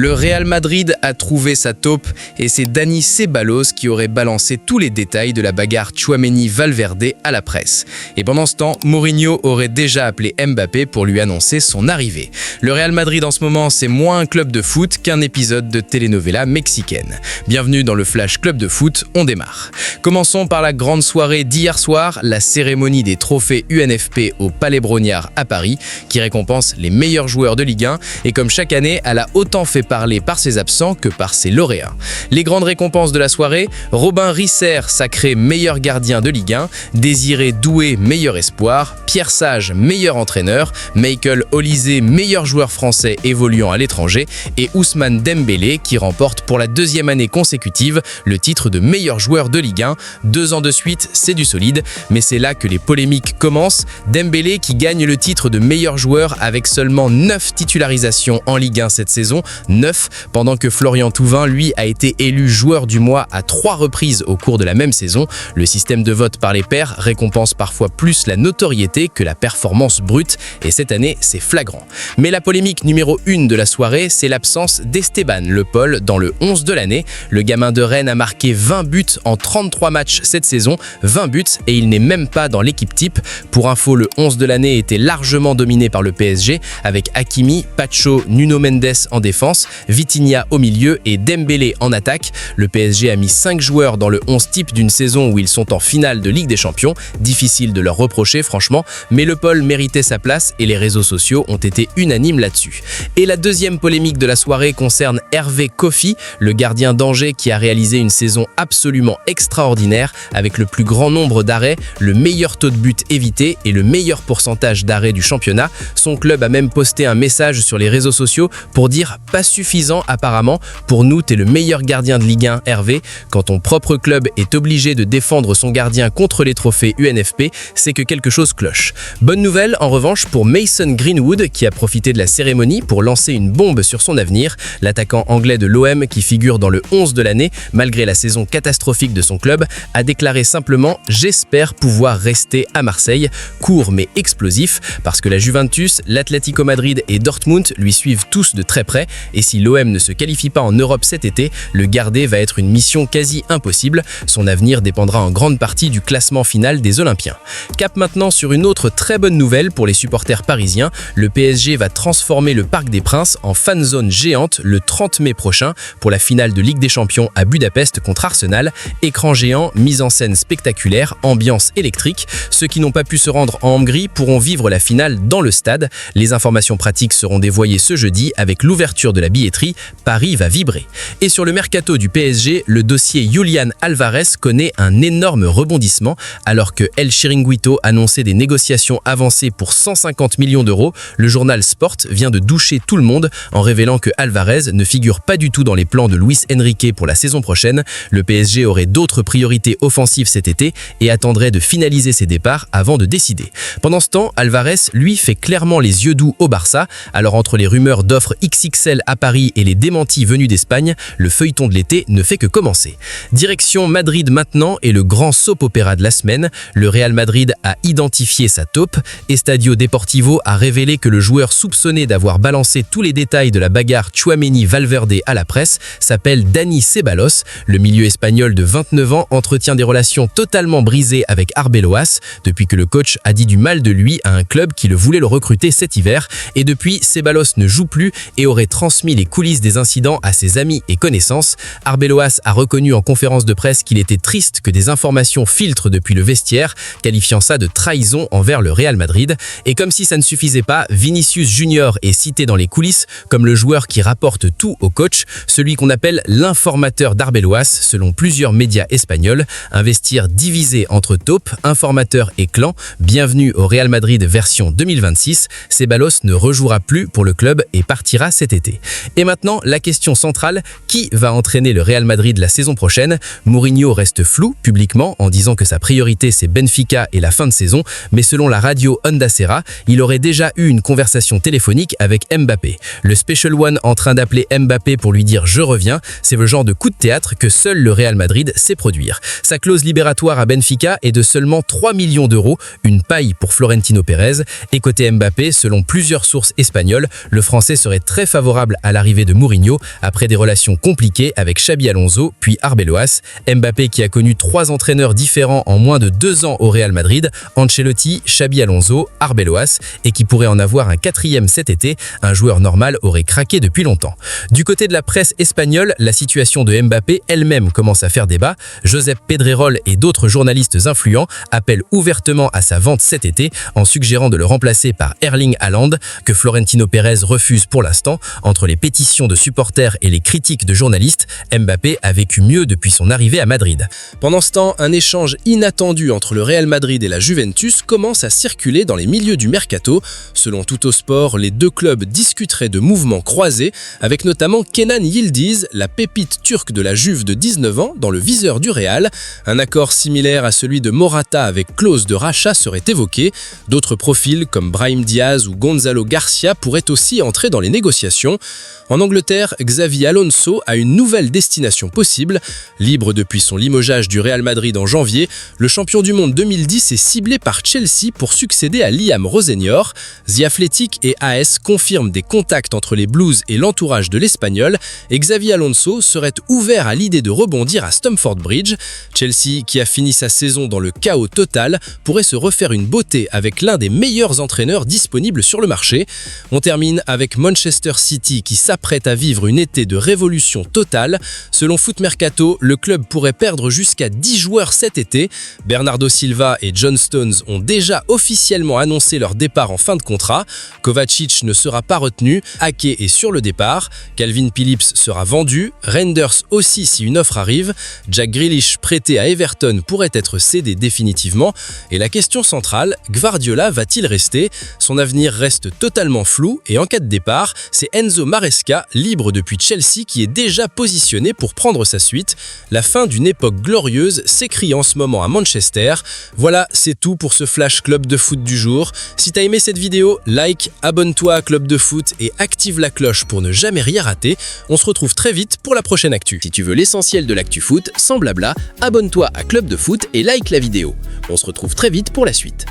Le Real Madrid a trouvé sa taupe et c'est Dani Ceballos qui aurait balancé tous les détails de la bagarre Tchouaméni-Valverde à la presse. Et pendant ce temps, Mourinho aurait déjà appelé Mbappé pour lui annoncer son arrivée. Le Real Madrid en ce moment, c'est moins un club de foot qu'un épisode de telenovela mexicaine. Bienvenue dans le Flash Club de foot, on démarre. Commençons par la grande soirée d'hier soir, la cérémonie des trophées UNFP au Palais Brongniart à Paris, qui récompense les meilleurs joueurs de Ligue 1 et comme chaque année, elle a autant fait parler par ses absents que par ses lauréats. Les grandes récompenses de la soirée, Robin Risser, sacré meilleur gardien de Ligue 1, Désiré Doué, meilleur espoir, Pierre Sage, meilleur entraîneur, Michael Olysée, meilleur joueur français évoluant à l'étranger et Ousmane Dembélé qui remporte pour la deuxième année consécutive le titre de meilleur joueur de Ligue 1. 2 ans de suite, c'est du solide, mais c'est là que les polémiques commencent. Dembélé qui gagne le titre de meilleur joueur avec seulement 9 titularisations en Ligue 1 cette saison, 9, pendant que Florian Thauvin, lui, a été élu joueur du mois à 3 reprises au cours de la même saison. Le système de vote par les pairs récompense parfois plus la notoriété que la performance brute, et cette année, c'est flagrant. Mais la polémique numéro 1 de la soirée, c'est l'absence d'Esteban Le Paul dans le 11 de l'année. Le gamin de Rennes a marqué 20 buts en 33 matchs cette saison, 20 buts, et il n'est même pas dans l'équipe type. Pour info, le 11 de l'année était largement dominé par le PSG, avec Hakimi, Pacho, Nuno Mendes en défense, Vitinha au milieu et Dembélé en attaque. Le PSG a mis 5 joueurs dans le 11 type d'une saison où ils sont en finale de Ligue des Champions. Difficile de leur reprocher franchement, mais Le Paul méritait sa place et les réseaux sociaux ont été unanimes là-dessus. Et la deuxième polémique de la soirée concerne Hervé Kofi, le gardien d'Angers qui a réalisé une saison absolument extraordinaire avec le plus grand nombre d'arrêts, le meilleur taux de but évité et le meilleur pourcentage d'arrêts du championnat. Son club a même posté un message sur les réseaux sociaux pour dire « pas suffisant apparemment, pour nous t'es le meilleur gardien de Ligue 1 Hervé ». Quand ton propre club est obligé de défendre son gardien contre les trophées UNFP, c'est que quelque chose cloche. Bonne nouvelle en revanche pour Mason Greenwood qui a profité de la cérémonie pour lancer une bombe sur son avenir. L'attaquant anglais de l'OM qui figure dans le 11 de l'année, malgré la saison catastrophique de son club, a déclaré simplement « j'espère pouvoir rester à Marseille ». Court mais explosif, parce que la Juventus, l'Atlético Madrid et Dortmund lui suivent tous de très près, et si l'OM ne se qualifie pas en Europe cet été, le garder va être une mission quasi impossible. Son avenir dépendra en grande partie du classement final des Olympiens. Cap maintenant sur une autre très bonne nouvelle pour les supporters parisiens. Le PSG va transformer le Parc des Princes en fan zone géante le 30 mai prochain pour la finale de Ligue des Champions à Budapest contre Arsenal. Écran géant, mise en scène spectaculaire, ambiance électrique. Ceux qui n'ont pas pu se rendre en Hongrie pourront vivre la finale dans le stade. Les informations pratiques seront dévoilées ce jeudi avec l'ouverture de la billetterie. Paris va vibrer. Et sur le mercato du PSG, le dossier Julián Álvarez connaît un énorme rebondissement alors que El Chiringuito annonçait des négociations avancées pour 150 millions d'euros. Le journal Sport vient de doucher tout le monde en révélant que Álvarez ne figure pas du tout dans les plans de Luis Enrique pour la saison prochaine. Le PSG aurait d'autres priorités offensives cet été et attendrait de finaliser ses départs avant de décider. Pendant ce temps, Álvarez, lui, fait clairement les yeux doux au Barça. Alors entre les rumeurs d'offres XXL à Paris et les démentis venus d'Espagne, le feuilleton de l'été ne fait que commencer. Direction Madrid maintenant et le grand soap-opéra de la semaine. Le Real Madrid a identifié sa taupe. Estadio Deportivo a révélé que le joueur soupçonné d'avoir balancé tous les détails de la bagarre Tchouaméni-Valverde à la presse s'appelle Dani Ceballos. Le milieu espagnol de 29 ans entretient des relations totalement brisées avec Arbeloas depuis que le coach a dit du mal de lui à un club qui le voulait le recruter cet hiver. Et depuis, Ceballos ne joue plus et aurait transmis les coulisses des incidents à ses amis et connaissances. Arbeloas a reconnu en conférence de presse qu'il était triste que des informations filtrent depuis le vestiaire, qualifiant ça de trahison envers le Real Madrid. Et comme si ça ne suffisait pas, Vinicius Junior est cité dans les coulisses comme le joueur qui rapporte tout au coach, celui qu'on appelle l'informateur d'Arbeloas selon plusieurs médias espagnols. Un vestiaire divisé entre taupes, informateurs et clans. Bienvenue au Real Madrid version 2026. Ceballos ne rejouera plus pour le club et partira cet été. Et maintenant, la question centrale, qui va entraîner le Real Madrid la saison prochaine? Mourinho reste flou publiquement en disant que sa priorité c'est Benfica et la fin de saison, mais selon la radio Onda Cero, il aurait déjà eu une conversation téléphonique avec Mbappé. Le Special One en train d'appeler Mbappé pour lui dire « je reviens », c'est le genre de coup de théâtre que seul le Real Madrid sait produire. Sa clause libératoire à Benfica est de seulement 3 millions d'euros, une paille pour Florentino Pérez. Et côté Mbappé, selon plusieurs sources espagnoles, le Français serait très favorable à à l'arrivée de Mourinho après des relations compliquées avec Xabi Alonso puis Arbeloas. Mbappé qui a connu 3 entraîneurs différents en moins de 2 ans au Real Madrid, Ancelotti, Xabi Alonso, Arbeloas, et qui pourrait en avoir un 4e cet été, un joueur normal aurait craqué depuis longtemps. Du côté de la presse espagnole, la situation de Mbappé elle-même commence à faire débat. Josep Pedrerol et d'autres journalistes influents appellent ouvertement à sa vente cet été en suggérant de le remplacer par Erling Haaland, que Florentino Pérez refuse pour l'instant. Entre les pétitions de supporters et les critiques de journalistes, Mbappé a vécu mieux depuis son arrivée à Madrid. Pendant ce temps, un échange inattendu entre le Real Madrid et la Juventus commence à circuler dans les milieux du mercato. Selon Tuttosport, les deux clubs discuteraient de mouvements croisés, avec notamment Kenan Yildiz, la pépite turque de la Juve de 19 ans, dans le viseur du Real. Un accord similaire à celui de Morata avec clause de rachat serait évoqué. D'autres profils comme Brahim Diaz ou Gonzalo Garcia pourraient aussi entrer dans les négociations. En Angleterre, Xabi Alonso a une nouvelle destination possible. Libre depuis son limogeage du Real Madrid en janvier, le champion du monde 2010 est ciblé par Chelsea pour succéder à Liam Rosenior. The Athletic et AS confirment des contacts entre les Blues et l'entourage de l'Espagnol, et Xabi Alonso serait ouvert à l'idée de rebondir à Stamford Bridge. Chelsea, qui a fini sa saison dans le chaos total, pourrait se refaire une beauté avec l'un des meilleurs entraîneurs disponibles sur le marché. On termine avec Manchester City qui s'apprête à vivre une été de révolution totale. Selon Foot Mercato, le club pourrait perdre jusqu'à 10 joueurs cet été. Bernardo Silva et John Stones ont déjà officiellement annoncé leur départ en fin de contrat. Kovacic ne sera pas retenu. Ake est sur le départ. Calvin Phillips sera vendu. Reinders aussi si une offre arrive. Jack Grealish prêté à Everton pourrait être cédé définitivement. Et la question centrale, Guardiola va-t-il rester? Son avenir reste totalement flou et en cas de départ, c'est Enzo Maresca, libre depuis Chelsea, qui est déjà positionné pour prendre sa suite. La fin d'une époque glorieuse s'écrit en ce moment à Manchester. Voilà, c'est tout pour ce Flash Club de Foot du jour. Si t'as aimé cette vidéo, like, abonne-toi à Club de Foot et active la cloche pour ne jamais rien rater. On se retrouve très vite pour la prochaine actu. Si tu veux l'essentiel de l'actu foot, sans blabla, abonne-toi à Club de Foot et like la vidéo. On se retrouve très vite pour la suite.